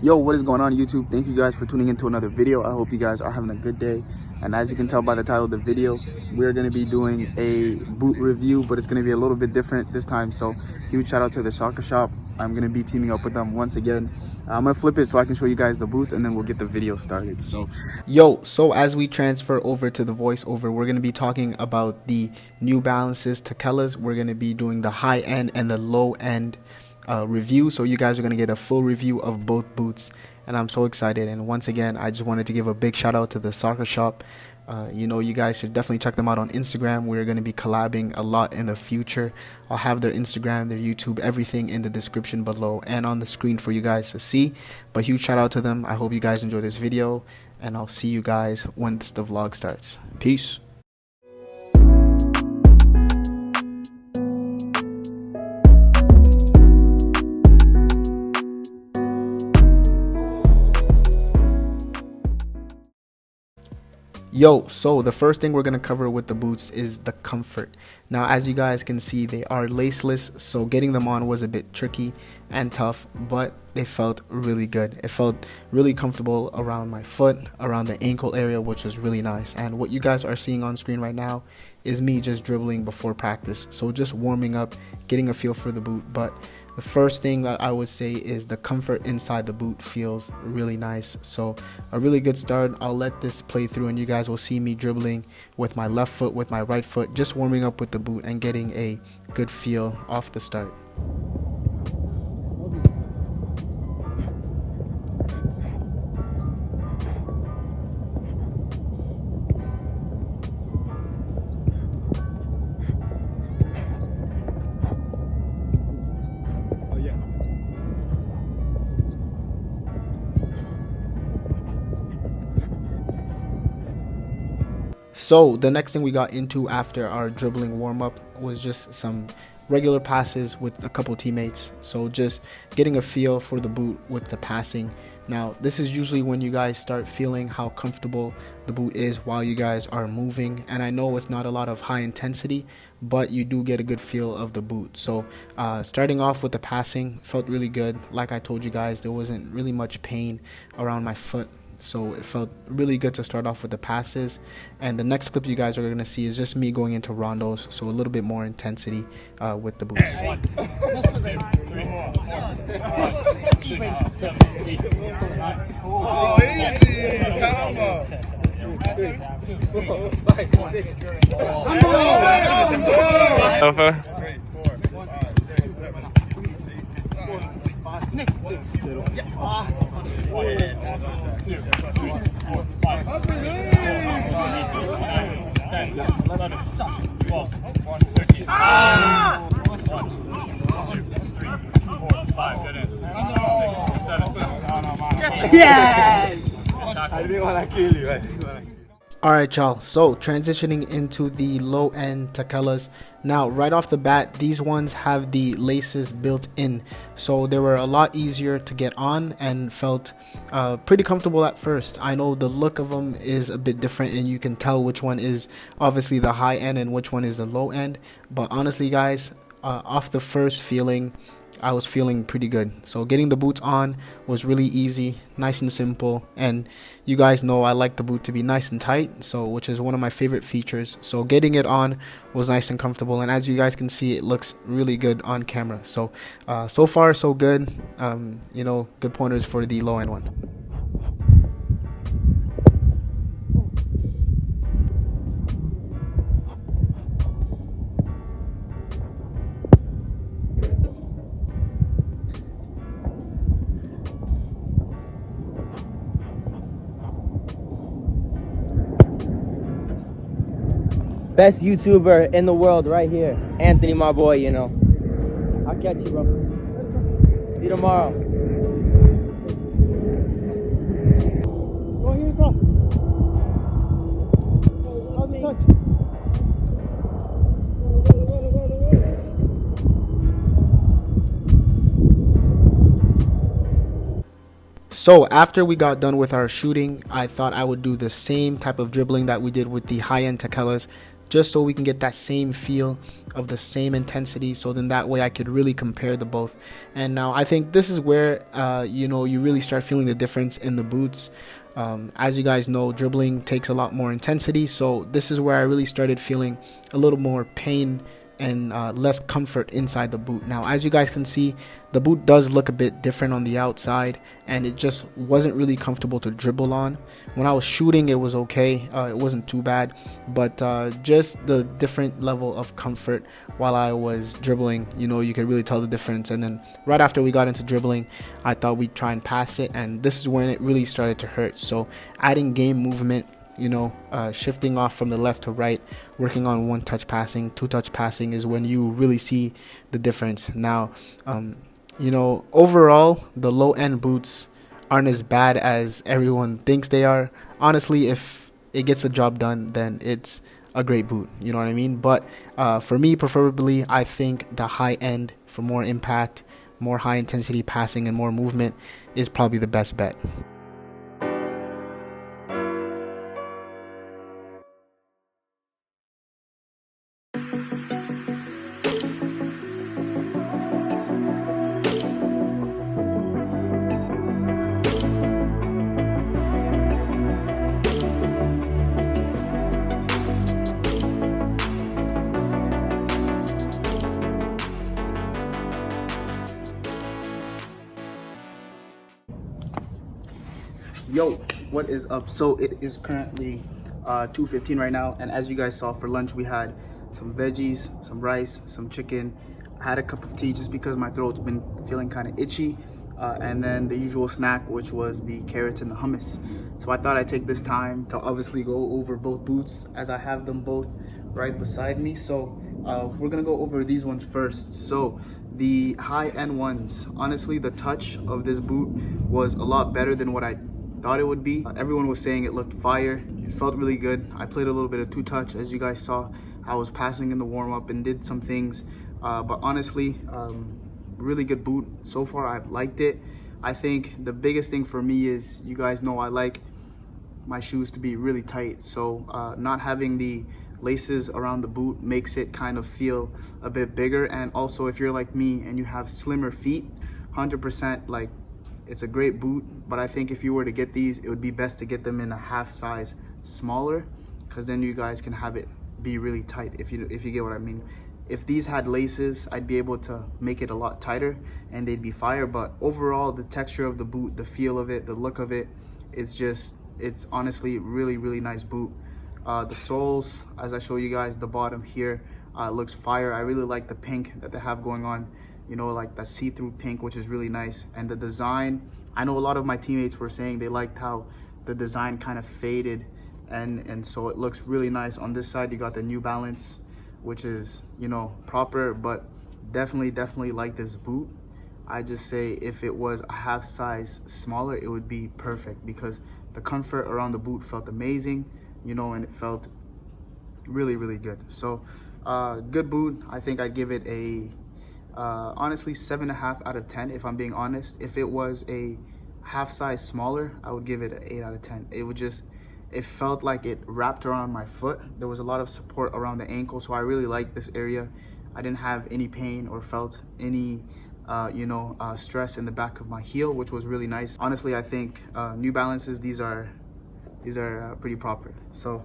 Yo, what is going on YouTube? Thank you guys for tuning into another video. I hope you guys are having a good day. And as you can tell by the title of the video, we're going to be doing a boot review, but it's going to be a little bit different this time. So huge shout out to the Soccershop. I'm going to be teaming up with them once again. I'm going to flip it so I can show you guys the boots and then we'll get the video started. So as we transfer over to the voiceover, we're going to be talking about the New Balances Tekelas. We're going to be doing the high end and the low end review, so you guys are going to get a full review of both boots, and I'm so excited. And once again, I just wanted to give a big shout out to the Soccershop. You guys should definitely check them out on Instagram. We're going to be collabing a lot in the future. I'll have their Instagram, their YouTube, everything in the description below and on the screen for you guys to see. But huge shout out to them. I hope you guys enjoy this video, and I'll see you guys once the vlog starts. Peace. So the first thing we're going to cover with the boots is the comfort. Now, as you guys can see, they are laceless, so getting them on was a bit tricky and tough, but they felt really good. It felt really comfortable around my foot, around the ankle area, which was really nice. And what you guys are seeing on screen right now is me just dribbling before practice, so just warming up, getting a feel for the boot. But the first thing that I would say is the comfort inside the boot feels really nice. So a really good start. I'll let this play through and you guys will see me dribbling with my left foot, with my right foot, just warming up with the boot and getting a good feel off the start. So the next thing we got into after our dribbling warm-up was just some regular passes with a couple teammates. So just getting a feel for the boot with the passing. Now, this is usually when you guys start feeling how comfortable the boot is while you guys are moving. And I know it's not a lot of high intensity, but you do get a good feel of the boot. So starting off with the passing felt really good. Like I told you guys, there wasn't really much pain around my foot. So it felt really good to start off with the passes. And the next clip you guys are going to see is just me going into rondos, so a little bit more intensity with the boots. Yes! I didn't want to kill you. Alright y'all, so transitioning into the low end Tekelas. Now right off the bat, these ones have the laces built in, so they were a lot easier to get on and felt pretty comfortable at first. I know the look of them is a bit different and you can tell which one is obviously the high end and which one is the low end, but honestly guys, off the first feeling, I was feeling pretty good. So getting the boots on was really easy, nice and simple. And you guys know I like the boot to be nice and tight, so which is one of my favorite features. So getting it on was nice and comfortable. And as you guys can see, it looks really good on camera. So so far so good. Good pointers for the low end one. Best YouTuber in the world right here. Anthony, my boy, I'll catch you, bro. See you tomorrow. Go here across. How's the touch? So after we got done with our shooting, I thought I would do the same type of dribbling that we did with the high-end Tekelas just so we can get that same feel of the same intensity, so then that way I could really compare the both. And now I think this is where you really start feeling the difference in the boots. As you guys know, dribbling takes a lot more intensity, so this is where I really started feeling a little more pain and less comfort inside the boot. Now, as you guys can see, the boot does look a bit different on the outside, and it just wasn't really comfortable to dribble on. When I was shooting, it was okay, it wasn't too bad, but just the different level of comfort while I was dribbling, you could really tell the difference. And then right after we got into dribbling, I thought we'd try and pass it, and this is when it really started to hurt. So adding game movement, shifting off from the left to right, working on one touch passing, two touch passing is when you really see the difference. Now, overall, the low end boots aren't as bad as everyone thinks they are. Honestly, if it gets the job done, then it's a great boot, you know what I mean? But for me, preferably, I think the high end for more impact, more high intensity passing, and more movement is probably the best bet. Yo, what is up? So it is currently 2:15 right now, and as you guys saw, for lunch we had some veggies, some rice, some chicken. I had a cup of tea just because my throat's been feeling kind of itchy, and then the usual snack, which was the carrots and the hummus. So I thought I'd take this time to obviously go over both boots, as I have them both right beside me. So we're gonna go over these ones first. So the high-end ones, honestly, the touch of this boot was a lot better than what I thought it would be. Everyone was saying it looked fire. It felt really good. I played a little bit of two touch, as you guys saw. I was passing in the warm-up and did some things, but honestly, really good boot so far. I've liked it. I think the biggest thing for me is, you guys know I like my shoes to be really tight, so not having the laces around the boot makes it kind of feel a bit bigger. And also, if you're like me and you have slimmer feet, 100% like, it's a great boot. But I think if you were to get these, it would be best to get them in a half size smaller, because then you guys can have it be really tight, if you get what I mean. If these had laces, I'd be able to make it a lot tighter and they'd be fire. But overall, the texture of the boot, the feel of it, the look of it, it's honestly really nice boot. The soles, as I show you guys, the bottom here looks fire. I really like the pink that they have going on, like that see-through pink, which is really nice. And the design, I know a lot of my teammates were saying they liked how the design kind of faded, and so it looks really nice. On this side, you got the New Balance, which is, proper, but definitely like this boot. I just say if it was a half size smaller, it would be perfect, because the comfort around the boot felt amazing, and it felt really good. So good boot. I think I'd give it a honestly 7.5 out of 10, if I'm being honest. If it was a half size smaller, I would give it an 8 out of 10. It felt like it wrapped around my foot. There was a lot of support around the ankle, so I really liked this area. I didn't have any pain or felt any stress in the back of my heel, which was really nice. Honestly, I think New Balances, these are pretty proper. So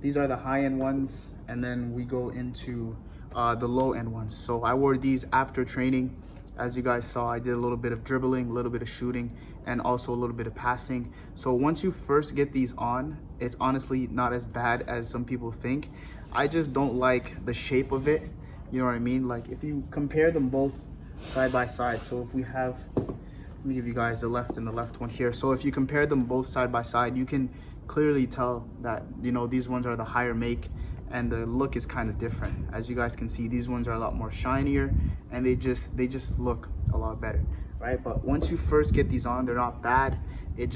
these are the high-end ones, and then we go into the low-end ones. So I wore these after training. As you guys saw, I did a little bit of dribbling, a little bit of shooting, and also a little bit of passing. So once you first get these on, it's honestly not as bad as some people think. I just don't like the shape of it, you know what I mean? Like, if you compare them both side by side, so if we have, let me give you guys the left and the left one here. So if you compare them both side by side, you can clearly tell that, these ones are the higher make, and the look is kind of different. As you guys can see, these ones are a lot more shinier, and they just look a lot better, right? But once you first get these on, they're not bad. It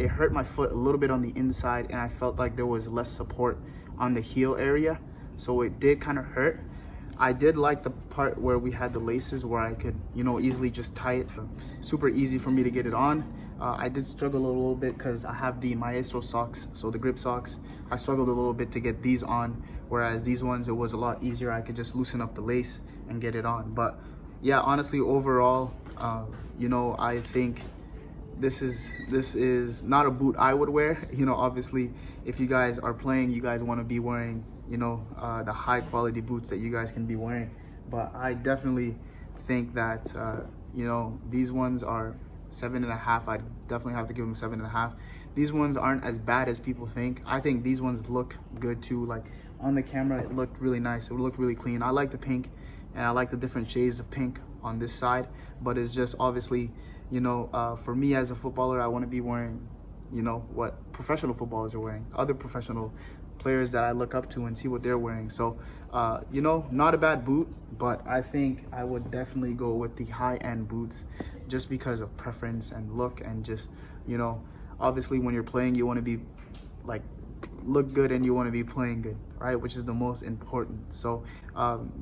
hurt my foot a little bit on the inside, and I felt like there was less support on the heel area, so it did kind of hurt. I did like the part where we had the laces, where I could easily just tie it. Super easy for me to get it on. I did struggle a little bit because I have the Maestro socks, so the grip socks. I struggled a little bit to get these on, whereas these ones, it was a lot easier. I could just loosen up the lace and get it on. But yeah, honestly, overall, you know, I think this is not a boot I would wear. You know, obviously, if you guys are playing, you guys want to be wearing, you know, the high quality boots that you guys can be wearing. But I definitely think that you know, these ones are 7.5. I definitely have to give them 7.5. These ones aren't as bad as people think. I think these ones look good too. Like on the camera, it looked really nice. It looked really clean. I like the pink, and I like the different shades of pink on this side. But it's just obviously, you know, for me as a footballer, I want to be wearing, you know, what professional footballers are wearing, other professional players that I look up to and see what they're wearing. So, you know, not a bad boot, but I think I would definitely go with the high-end boots just because of preference and look, and just, you know, obviously when you're playing, you want to be like look good and you want to be playing good, right? Which is the most important. So,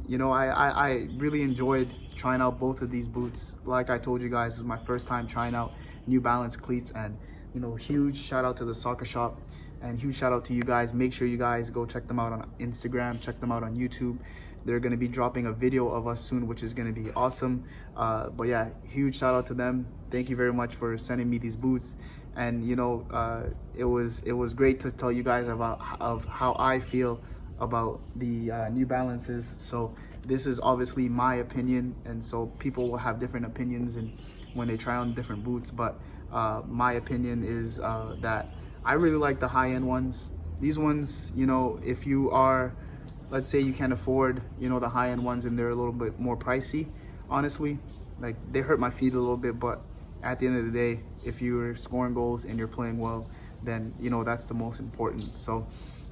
you know, I really enjoyed trying out both of these boots. Like I told you guys, it was my first time trying out New Balance cleats, and, you know, huge shout out to the Soccershop, and huge shout out to you guys. Make sure you guys go check them out on Instagram, check them out on YouTube. They're going to be dropping a video of us soon, which is going to be awesome. But yeah, huge shout out to them. Thank you very much for sending me these boots. And, you know, it was great to tell you guys about how I feel about the New Balances. So this is obviously my opinion, and so people will have different opinions and when they try on different boots. But my opinion is that I really like the high-end ones. These ones, you know, if you are, let's say you can't afford, you know, the high-end ones and they're a little bit more pricey, honestly, like they hurt my feet a little bit. But at the end of the day, if you're scoring goals and you're playing well, then, you know, that's the most important. So,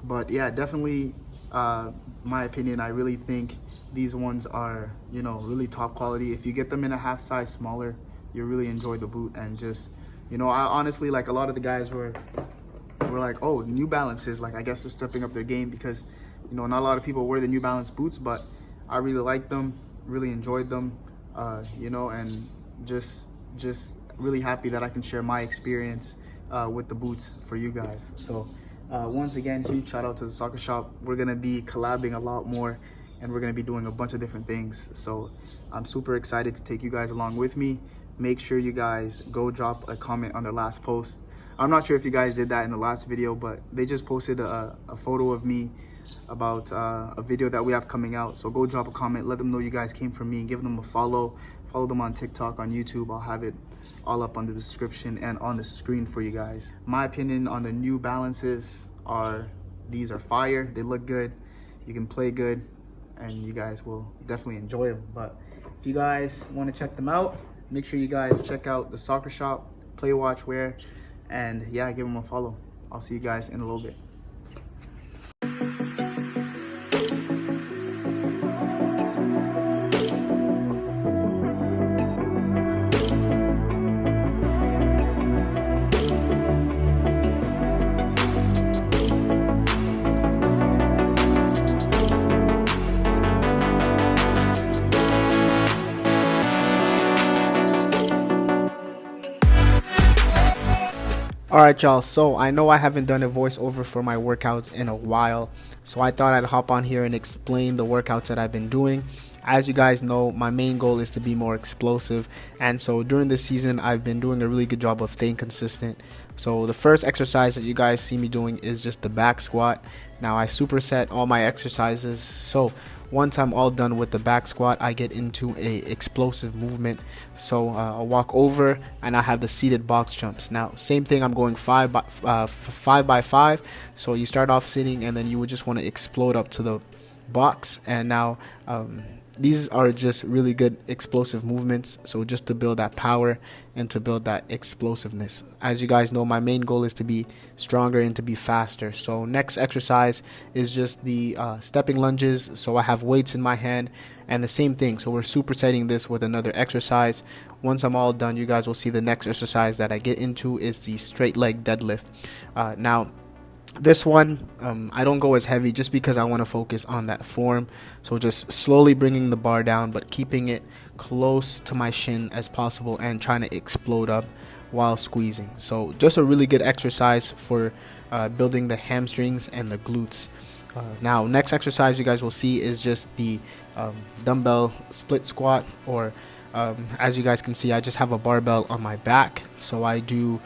but yeah, definitely, my opinion, I really think these ones are, you know, really top quality. If you get them in a half size smaller, you really enjoy the boot. And just, you know, I honestly, like, a lot of the guys were like, oh, New Balances, like, I guess they're stepping up their game, because, you know, not a lot of people wear the New Balance boots. But I really like them, really enjoyed them, you know, and just really happy that I can share my experience with the boots for you guys. So once again, huge shout out to the Soccershop. We're gonna be collabing a lot more, and we're gonna be doing a bunch of different things. So I'm super excited to take you guys along with me. Make sure you guys go drop a comment on their last post. I'm not sure if you guys did that in the last video, but they just posted a photo of me about a video that we have coming out. So go drop a comment, let them know you guys came from me, give them a follow them on TikTok, on YouTube. I'll have it all up on the description and on the screen for you guys. My opinion on the New Balances are, these are fire. They look good, you can play good, and you guys will definitely enjoy them. But if you guys want to check them out, make sure you guys check out the Soccershop, Play Watch Wear, and yeah, give them a follow. I'll see you guys in a little bit. Alright y'all, so I know I haven't done a voiceover for my workouts in a while, so I thought I'd hop on here and explain the workouts that I've been doing. As you guys know, my main goal is to be more explosive, and so during this season I've been doing a really good job of staying consistent. So the first exercise that you guys see me doing is just the back squat. Now I superset all my exercises, so once I'm all done with the back squat, I get into a explosive movement. So I'll walk over and I have the seated box jumps. Now same thing, I'm going 5 by 5. So you start off sitting, and then you would just want to explode up to the box. And now these are just really good explosive movements, so just to build that power and to build that explosiveness. As you guys know, my main goal is to be stronger and to be faster. So next exercise is just the stepping lunges. So I have weights in my hand, and the same thing, so we're supersetting this with another exercise. Once I'm all done, you guys will see the next exercise that I get into is the straight leg deadlift. Now this one, I don't go as heavy just because I want to focus on that form. So just slowly bringing the bar down, but keeping it close to my shin as possible and trying to explode up while squeezing. So just a really good exercise for building the hamstrings and the glutes. Now, next exercise you guys will see is just the dumbbell split squat, or as you guys can see, I just have a barbell on my back. So I do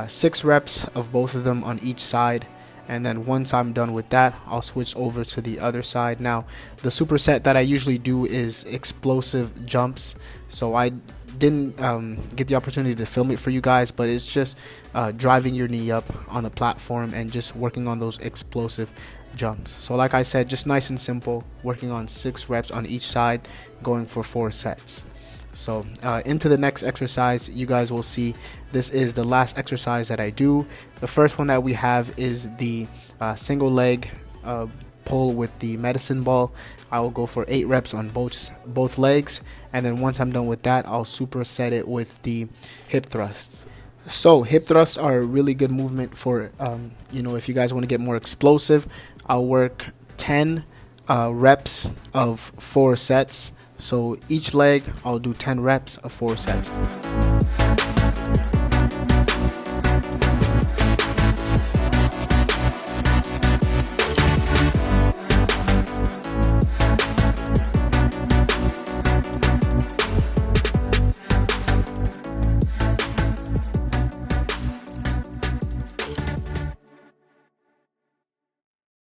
6 reps of both of them on each side. And then once I'm done with that, I'll switch over to the other side. Now, the superset that I usually do is explosive jumps. So I didn't get the opportunity to film it for you guys, but it's just driving your knee up on the platform and just working on those explosive jumps. So like I said, just nice and simple, working on 6 reps on each side, going for 4 sets. So into the next exercise, you guys will see this is the last exercise that I do. The first one that we have is the single leg pull with the medicine ball. I will go for 8 reps on both legs, and then once I'm done with that, I'll superset it with the hip thrusts. So hip thrusts are a really good movement for if you guys want to get more explosive. I'll work 10 reps of 4 sets. So each leg, I'll do 10 reps of 4 sets.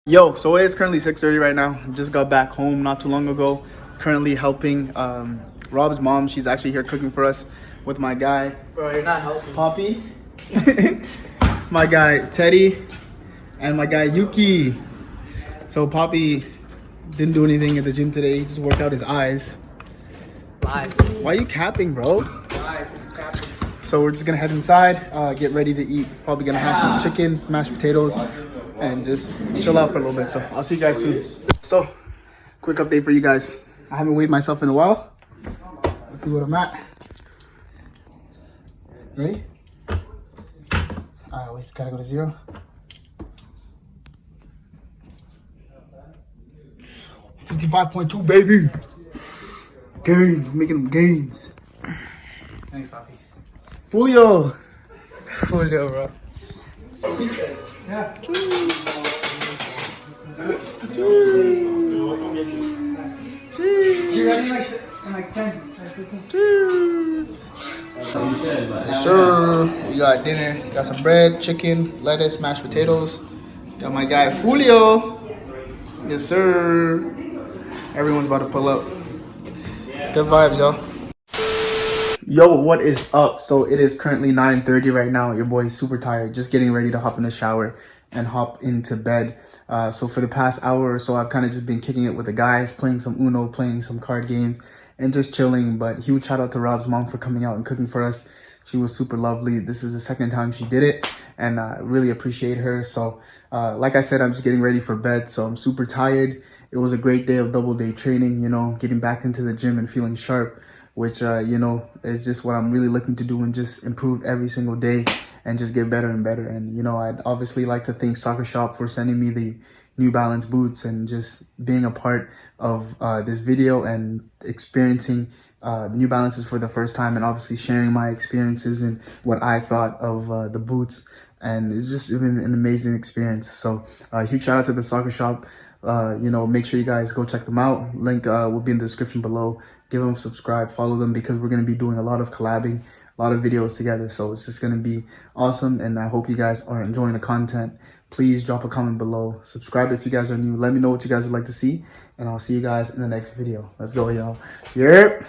Yo, so it's currently 6:30 right now. Just got back home not too long ago. Currently helping Rob's mom. She's actually here cooking for us with my guy. Bro, you're not helping. Poppy. My guy Teddy. And my guy Yuki. So Poppy didn't do anything at the gym today. He just worked out his eyes. Lies. Why are you capping, bro? Lies. It's capping. So we're just gonna head inside, get ready to eat. Probably gonna have some chicken, mashed potatoes, and just chill out for a little bit. So I'll see you guys soon. So, quick update for you guys. I haven't weighed myself in a while. Let's see what I'm at. Ready? Alright, we just gotta go to 0. $55.2, baby. Gains, making them gains. Thanks, Poppy. Julio, bro. Yeah. You ready in like 10? Yes, sir. We got dinner. Got some bread, chicken, lettuce, mashed potatoes. Got my guy Julio. Yes, sir. Everyone's about to pull up. Good vibes, y'all. Yo, what is up? So it is currently 9:30 right now. Your boy is super tired, just getting ready to hop in the shower and hop into bed. So for the past hour or so, I've kind of just been kicking it with the guys, playing some Uno, playing some card games, and just chilling. But huge shout out to Rob's mom for coming out and cooking for us. She was super lovely. This is the second time she did it, and I really appreciate her. So like I said, I'm just getting ready for bed, so I'm super tired. It was a great day of double day training, getting back into the gym and feeling sharp, which, is just what I'm really looking to do, and just improve every single day and just get better and better. And, I'd obviously like to thank Soccershop for sending me the New Balance boots and just being a part of this video and experiencing the New Balances for the first time, and obviously sharing my experiences and what I thought of the boots. And it's just been an amazing experience. So huge shout out to the Soccershop. Make sure you guys go check them out. Link will be in the description below. Give them a subscribe, follow them, because we're going to be doing a lot of collabing, a lot of videos together. So it's just going to be awesome, and I hope you guys are enjoying the content. Please drop a comment below. Subscribe if you guys are new. Let me know what you guys would like to see, and I'll see you guys in the next video. Let's go, y'all. Yep.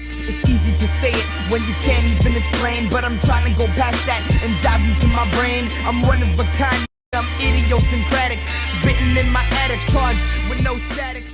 It's easy to say it when you can't even explain, but I'm trying to go past that and dive into my brain. I'm one of a kind, I'm idiosyncratic, spitting in my attic, charged with no static.